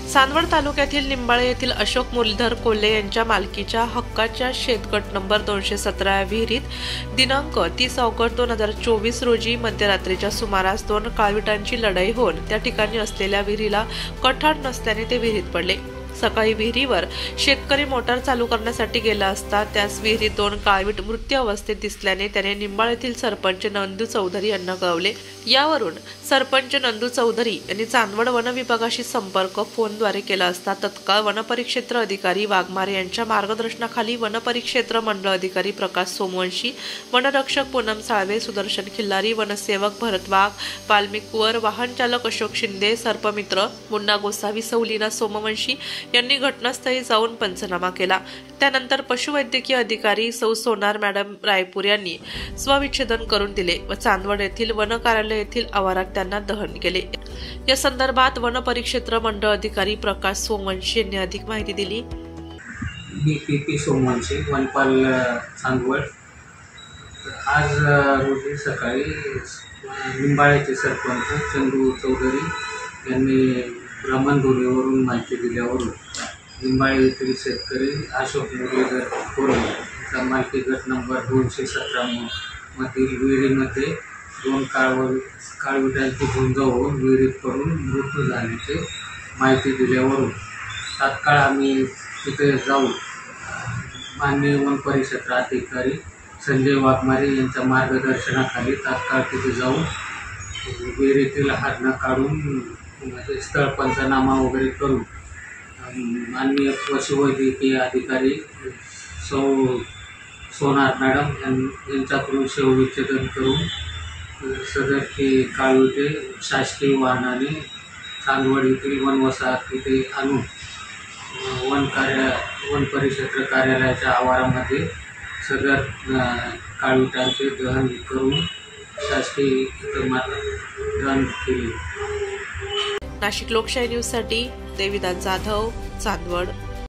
चांदवड तालुक्यातील निंबाळे येथील अशोक मुरलीधर कोल्हे यांच्या मालकीच्या हक्काच्या शेतगट नंबर 217 या विहिरीत दिनांक 30 ऑगस्ट 2024 रोजी मध्यरात्रीच्या सुमारास 2 काळविटांची लढाई होऊन त्या ठिकाणी असलेल्या विहिरीला कठार नसल्याने ते विहिरीत पडले। सकाळी विहिरीवर शेतकरी मोटार चालू करण्यासाठी गेला असता त्यास विहिरीत 2 काळवीट मृत्यू अवस्थेत दिसल्याने त्याने निंबाळ येथील सरपंच नंदू चौधरी यांना कळवले। यावरून सरपंच नंदू चौधरी यांनी चांदवड वन विभागाशी संपर्क फोनद्वारे केला असता तत्काळ वनपरिक्षेत्र अधिकारी वाघमारे यांच्या मार्गदर्शनाखाली वनपरिक्षेत्र मंडळ अधिकारी प्रकाश सोमवंशी, वनरक्षक पूनम साळवे, सुदर्शन खिल्लारी, वनसेवक भरत वाघ, वाल्मिक कुवर, वाहन चालक अशोक शिंदे, सर्पमित्र मुन्ना गोसावी, सौलीना सोमवंशी यांनी घटनास्थळी जाऊन पंचनामा केला। त्यानंतर पशुवैद्यकीय अधिकारी सौ सोनार मॅडम रायपूर यांनी स्वविच्छेदन करून दिले व चांदवड येथील वन कार्यालय येथील आवारात त्यांना दहन केले। या संदर्भात वन परिक्षेत्र मंडळ अधिकारी प्रकाश सोमवंशी यांनी अधिक माहिती दिली। बीपीपी सोमवंशी, वनपाल चांदवड। आज रोजी सकाळी निंबाळ्याचे सरपंच चंदू चौधरी यांनी भ्रमणध्वनीवरून माहिती दिल्यावरून निंबाळे येथील शेतकरी अशोक मुरलीधर कोल्हे यांचा मालकी गट नंबर 217 मधील विहिरीमध्ये 2 काळविटांची झुंज होऊन विहिरीत पडून मृत्यू झाल्याची माहिती दिल्यावरून तात्काळ आम्ही तिथे जाऊन माननीय वन परिक्षेत्र अधिकारी संजय वाघमारे यांच्या मार्गदर्शनाखाली तात्काळ तिथे जाऊन विहिरीतील हरणं काढून स्थळ पंचनामा वगैरे करून माननीय पशुवैद्यकीय अधिकारी सौ सोनार मॅडम यांच्याकडून शवविच्छेदन करून सदरची काळविटे शासकीय वाहनाने चांदवड येथील वनवसाहत इथे आणून वन परिक्षेत्र कार्यालयाच्या आवारामध्ये सदर काळविटांचे दहन करून शासकीय इतमात दहन केले। नाशिक लोकशाही न्यूजसाठी देविदास जाधव, चांदवड।